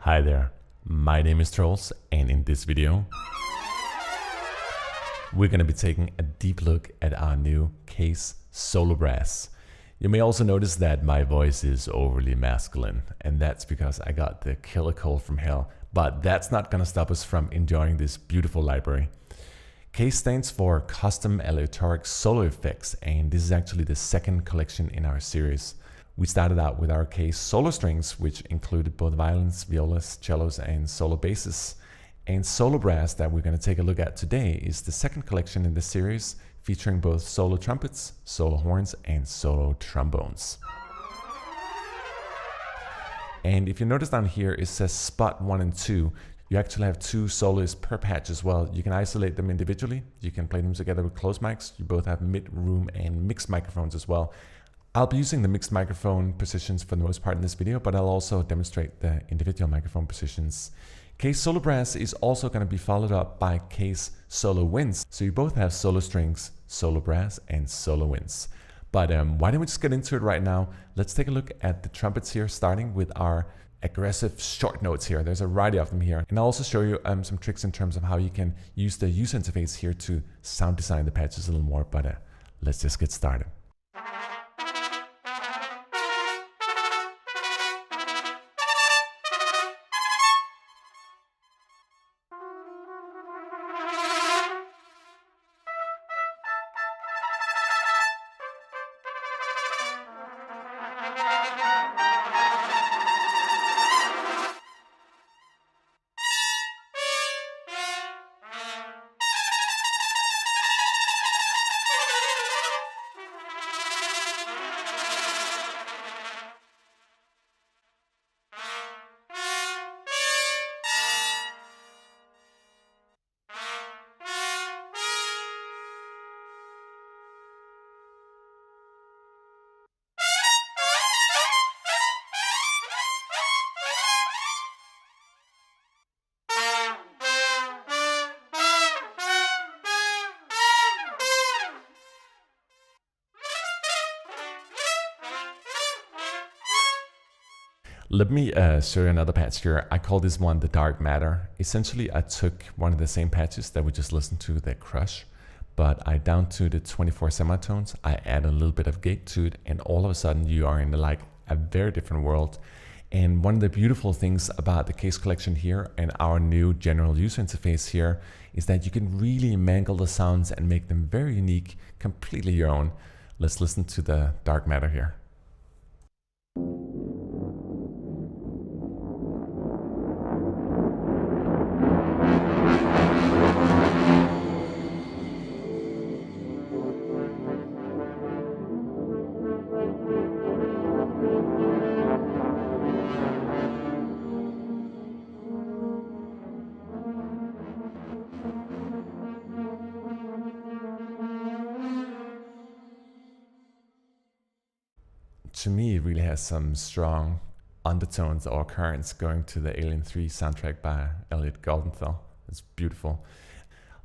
Hi there, my name is Troels, and in this video we're going to be taking a deep look at our new case solo brass. You may also notice that my voice is overly masculine, and that's because I got the killer cold from hell, but that's not going to stop us from enjoying this beautiful library. CASE stands for Custom Aleatoric Solo Effects, and this is actually the second collection in our series. We started out with our CASE solo strings, which included both violins, violas, cellos, and solo basses. And solo brass that we're going to take a look at today is the second collection in the series, featuring both solo trumpets, solo horns, and solo trombones. And if you notice down here, it says Spot 1 and 2. You actually have two Soloists per patch as well. You can isolate them individually. You can play them together with closed mics. You both have mid, room, and mixed microphones as well. I'll be using the mixed microphone positions for the most part in this video, but I'll also demonstrate the individual microphone positions. CASE Solo Brass is also going to be followed up by CASE Solo Winds. So you both have solo strings, solo brass, and solo winds. But why don't we just get into it right now? Let's take a look at the trumpets here, starting with our aggressive short notes here. There's a variety of them here. And I'll also show you some tricks in terms of how you can use the user interface here to sound design the patches a little more. But let's just get started. Let me show you another patch here. I call this one the Dark Matter. Essentially, I took one of the same patches that we just listened to, the Crush, but I down to the 24 semitones. I add a little bit of gate to it, and all of a sudden you are in like a very different world. And one of the beautiful things about the CASE collection here and our new general user interface here is that you can really mangle the sounds and make them very unique, completely your own. Let's listen to the Dark Matter here. To me, it really has some strong undertones or currents going to the Alien 3 soundtrack by Elliot Goldenthal. It's beautiful.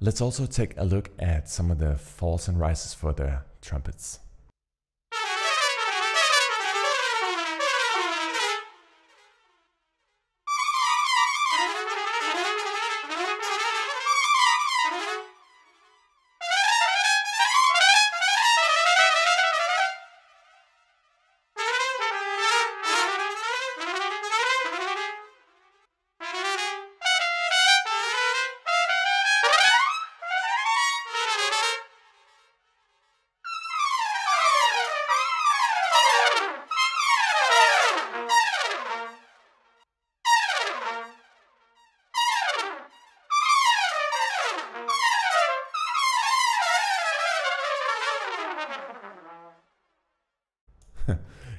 Let's also take a look at some of the falls and rises for the trumpets.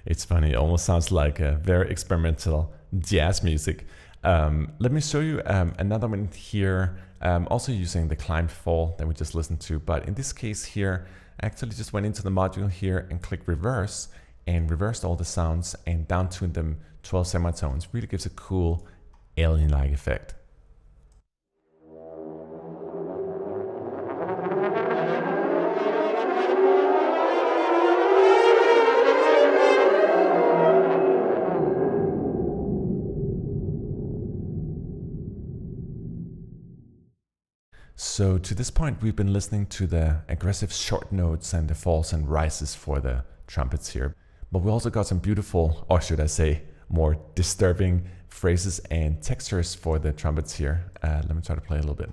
It's funny, it almost sounds like a very experimental jazz music. Let me show you another one here, also using the climbed fall that we just listened to. But in this case here, I actually just went into the module here and clicked reverse and reversed all the sounds and down tuned them 12 semitones. Really gives a cool alien-like effect. So to this point, we've been listening to the aggressive short notes and the falls and rises for the trumpets here. But we also got some beautiful, or should I say, more disturbing phrases and textures for the trumpets here. Let me try to play a little bit.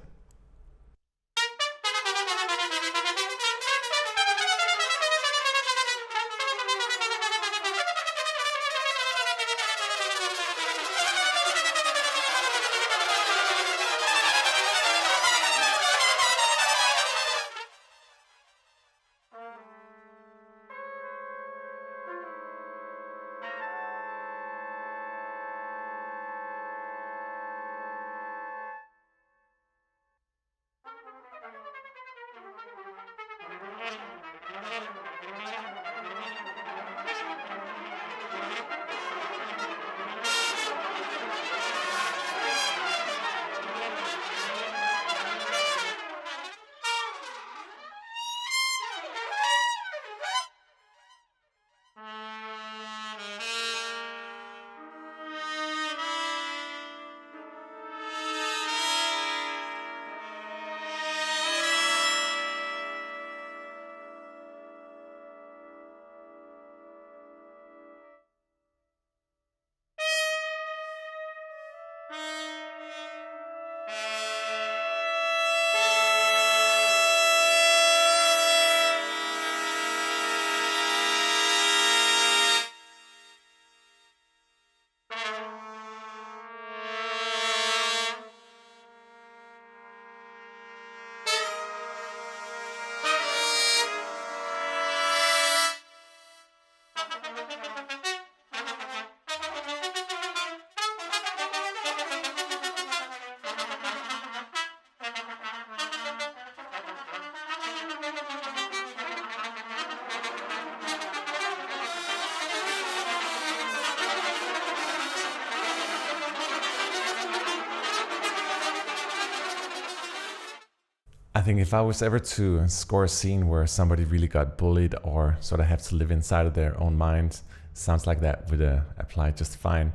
I think if I was ever to score a scene where somebody really got bullied or sort of have to live inside of their own mind, sounds like that would apply just fine.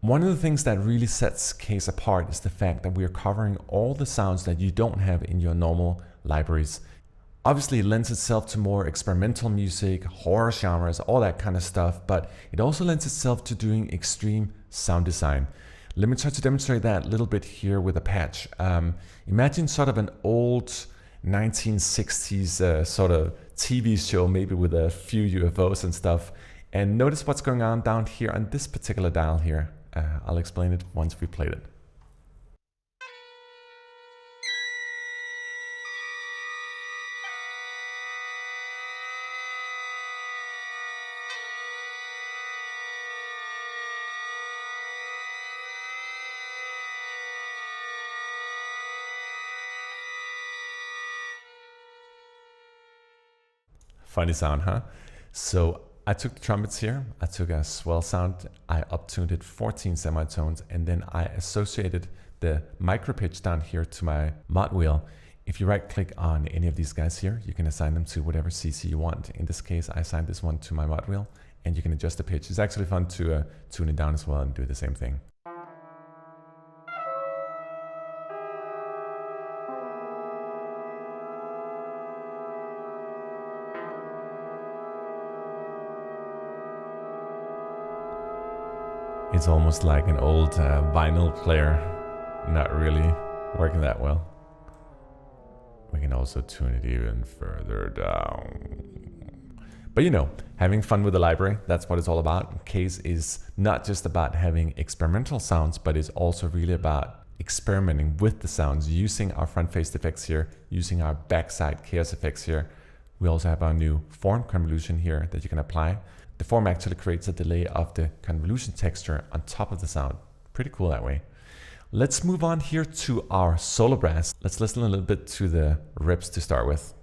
One of the things that really sets Case apart is the fact that we are covering all the sounds that you don't have in your normal libraries. Obviously, it lends itself to more experimental music, horror genres, all that kind of stuff, but it also lends itself to doing extreme sound design. Let me try to demonstrate that a little bit here with a patch. Imagine sort of an old 1960s sort of TV show, maybe with a few UFOs and stuff. And notice what's going on down here on this particular dial here. I'll explain it once we played it. Funny sound, huh? So I took the trumpets here, I took a swell sound, I uptuned it 14 semitones, and then I associated the micro pitch down here to my mod wheel. If you right click on any of these guys here, you can assign them to whatever CC you want. In this case, I assigned this one to my mod wheel, and you can adjust the pitch. It's actually fun to tune it down as well and do the same thing. It's almost like an old vinyl player, not really working that well. We can also tune it even further down. But you know, having fun with the library, that's what it's all about. Case is not just about having experimental sounds, but it's also really about experimenting with the sounds, using our front-faced effects here, using our backside chaos effects here. We also have our new form convolution here that you can apply. The form actually creates a delay of the convolution texture on top of the sound. Pretty cool that way. Let's move on here to our solo brass. Let's listen a little bit to the rips to start with.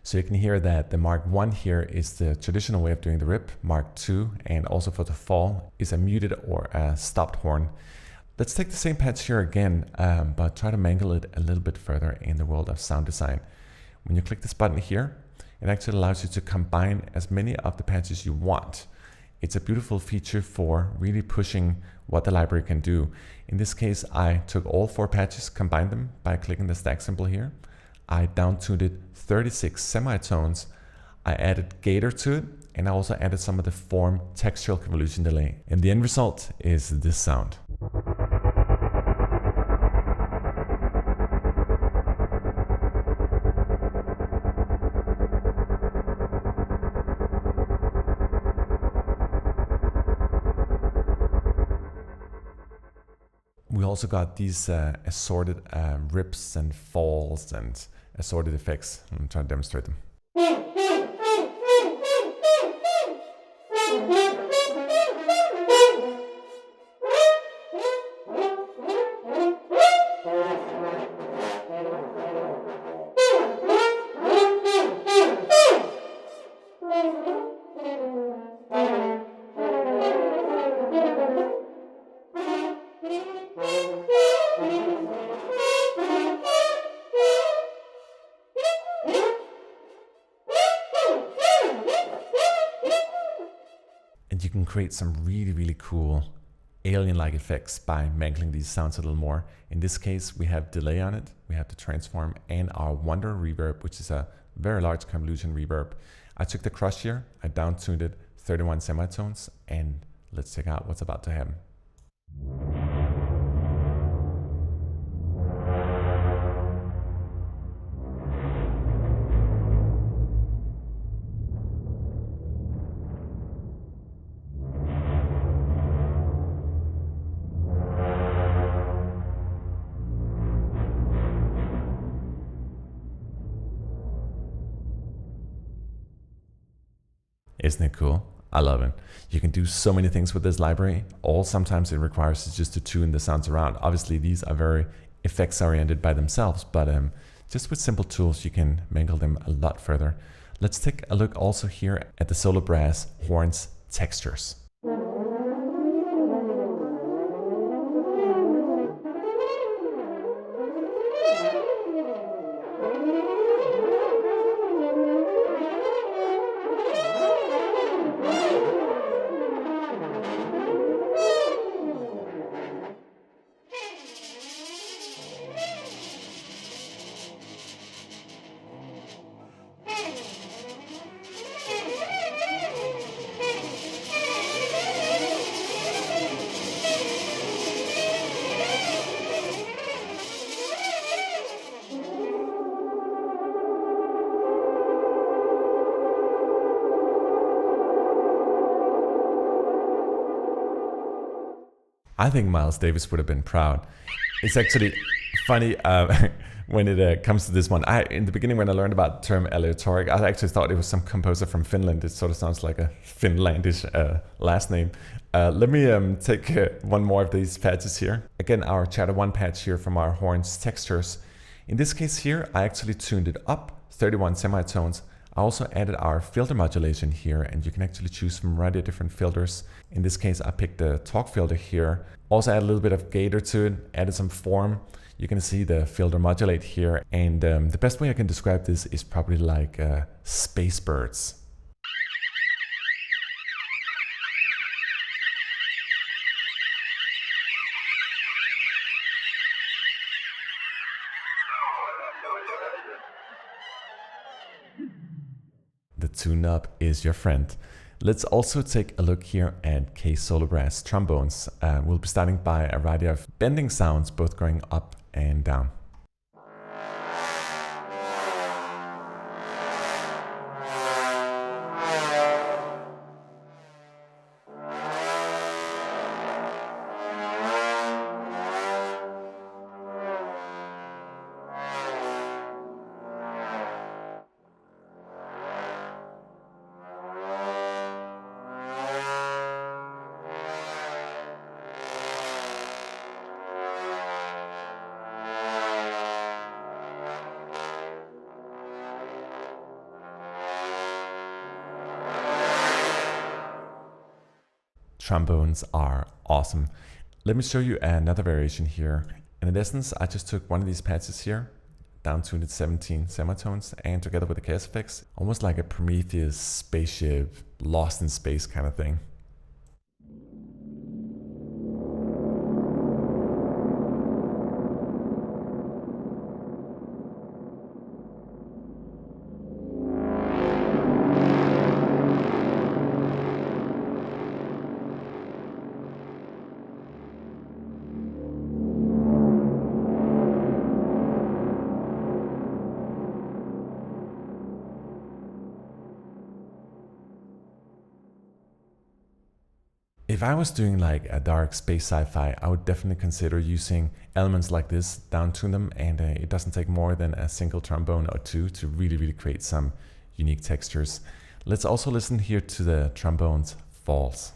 So you can hear that the Mark 1 here is the traditional way of doing the rip. Mark 2, and also for the fall, is a muted or a stopped horn. Let's take the same patch here again, but try to mangle it a little bit further in the world of sound design. When you click this button here, it actually allows you to combine as many of the patches you want. It's a beautiful feature for really pushing what the library can do. In this case, I took all 4 patches, combined them by clicking the stack symbol here. I down-tuned 36 semitones. I added gator to it, and I also added some of the form textural convolution delay. And the end result is this sound. We also got these assorted rips and falls and assorted effects. I'm trying to demonstrate them. And you can create some really cool alien-like effects by mangling these sounds a little more. In this case, we have delay on it, we have the transform, and our wonder reverb, which is a very large convolution reverb. I took the crush here, I down-tuned it 31 semitones, and let's check out what's about to happen. Isn't it cool? I love it. You can do so many things with this library. All sometimes it requires is just to tune the sounds around. Obviously, these are very effects oriented by themselves, but just with simple tools, you can mangle them a lot further. Let's take a look also here at the solo brass horns textures. I think Miles Davis would have been proud. It's actually funny when it comes to this one. In the beginning, when I learned about the term aleatoric, I actually thought it was some composer from Finland. It sort of sounds like a Finlandish last name. Let me take one more of these patches here. Again, our Chapter 1 patch here from our horns textures. In this case here, I actually tuned it up 31 semitones. I also added our filter modulation here, and you can actually choose from a variety of different filters. In this case, I picked the talk filter here. Also add a little bit of gator to it, added some form. You can see the filter modulate here. And the best way I can describe this is probably like space birds. The tune-up is your friend. Let's also take a look here at K solo brass trombones. We'll be starting by a variety of bending sounds, both going up and down. trombones are awesome. Let me show you another variation here. And in essence, I just took one of these patches here, down tuned at 17 semitones, and together with the chaos effects, almost like a Prometheus spaceship, lost in space kind of thing. If I was doing like a dark space sci-fi, I would definitely consider using elements like this, down tune them, and it doesn't take more than a single trombone or two to really create some unique textures. Let's also listen here to the trombone's falls.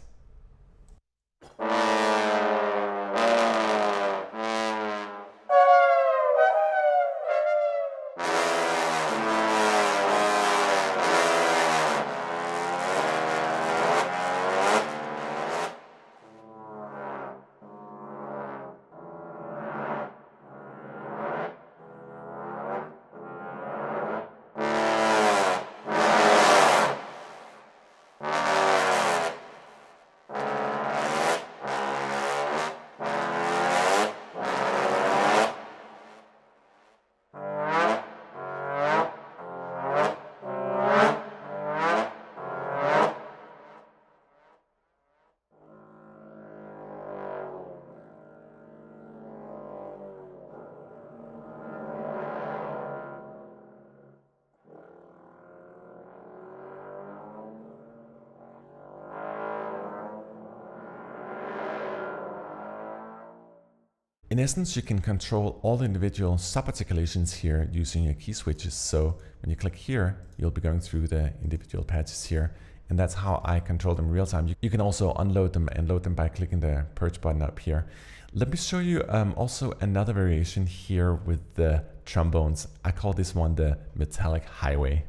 In essence, you can control all the individual sub-articulations here using your key switches. So when you click here, you'll be going through the individual patches here. And that's how I control them in real time. You can also unload them and load them by clicking the purge button up here. Let me show you also another variation here with the trombones. I call this one the metallic highway.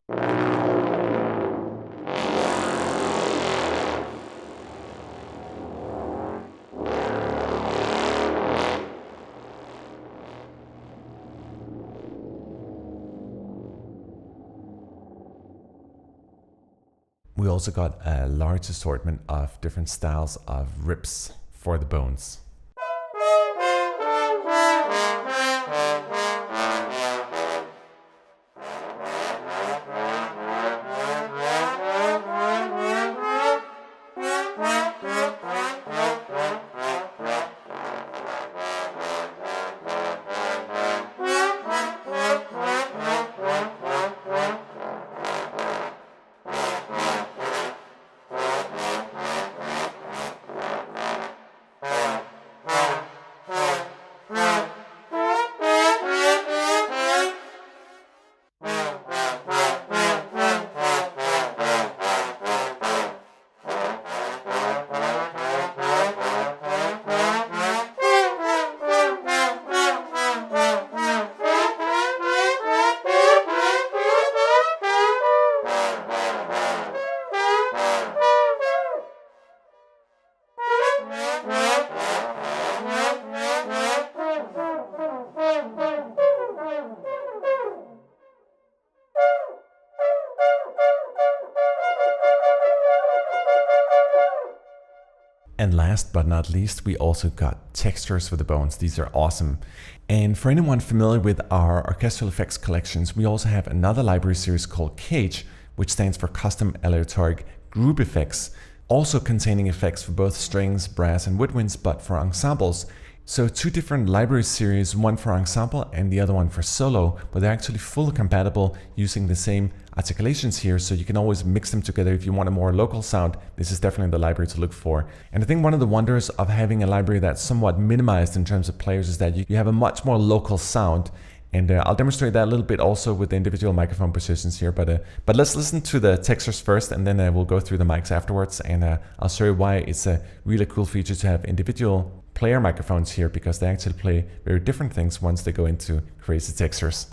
We also got a large assortment of different styles of rips for the bones. And last but not least, we also got textures for the bones. These are awesome. And for anyone familiar with our orchestral effects collections, we also have another library series called G.A.N.G, which stands for Custom Aleatoric Group Effects, also containing effects for both strings, brass, and woodwinds, but for ensembles. So two different library series, one for ensemble and the other one for solo, but they're actually fully compatible using the same articulations here, so you can always mix them together if you want a more local sound. This is definitely the library to look for. And I think one of the wonders of having a library that's somewhat minimized in terms of players is that you have a much more local sound. And I'll demonstrate that a little bit also with the individual microphone positions here. But let's listen to the textures first, and then we'll go through the mics afterwards. And I'll show you why it's a really cool feature to have individual player microphones here, because they actually play very different things once they go into crazy textures.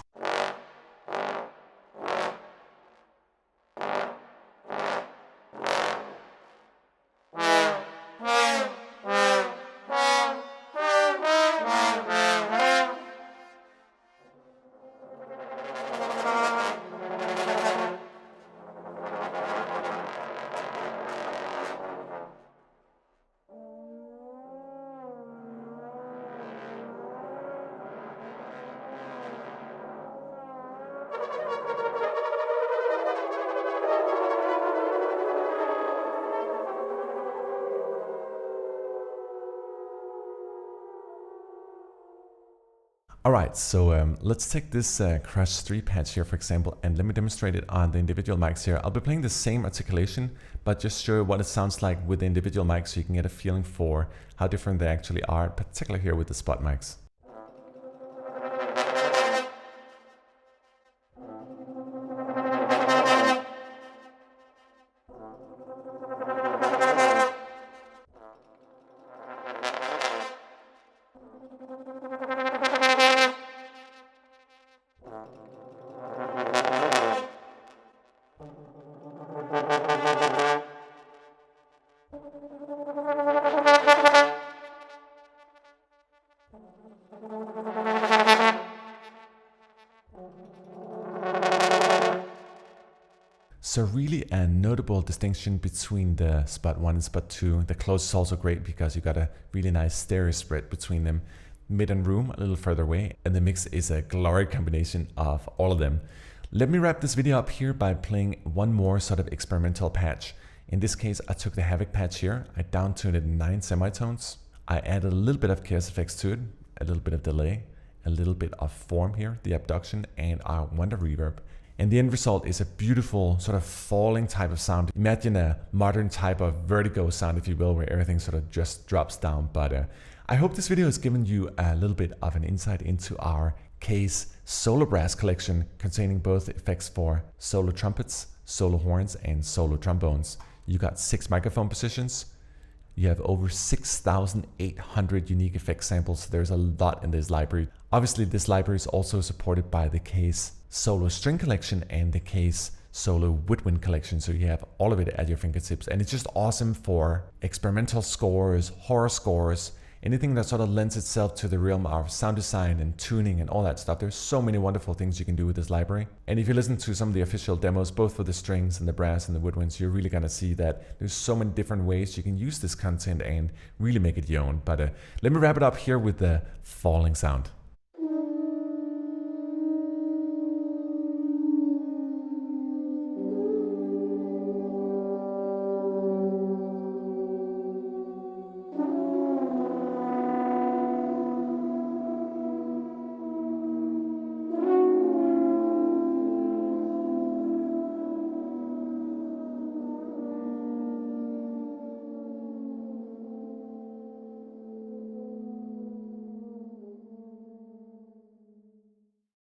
Alright, so let's take this Crush 3 patch here, for example, and let me demonstrate it on the individual mics here. I'll be playing the same articulation, but just show you what it sounds like with the individual mics so you can get a feeling for how different they actually are, particularly here with the Spot mics. So really a notable distinction between the Spot 1 and Spot 2. The close is also great because you got a really nice stereo spread between them. Mid and room a little further away, and the mix is a glorious combination of all of them. Let me wrap this video up here by playing one more sort of experimental patch. In this case, I took the Havoc patch here. I downtuned it 9 semitones. I added a little bit of chaos effects to it, a little bit of delay, a little bit of form here, the abduction, and I want a reverb. And the end result is a beautiful sort of falling type of sound. Imagine a modern type of vertigo sound, if you will, where everything sort of just drops down. But I hope this video has given you a little bit of an insight into our Case Solo Brass collection, containing both effects for Solo Trumpets, Solo Horns, and Solo Trombones. You got 6 microphone positions. You have over 6,800 unique effect samples. There's a lot in this library. Obviously, this library is also supported by the Case Solo String Collection and the Case Solo Woodwind Collection, so you have all of it at your fingertips. And it's just awesome for experimental scores, horror scores, anything that sort of lends itself to the realm of sound design and tuning and all that stuff. There's so many wonderful things you can do with this library. And if you listen to some of the official demos, both for the strings and the brass and the woodwinds, you're really gonna see that there's so many different ways you can use this content and really make it your own. But let me wrap it up here with the falling sound.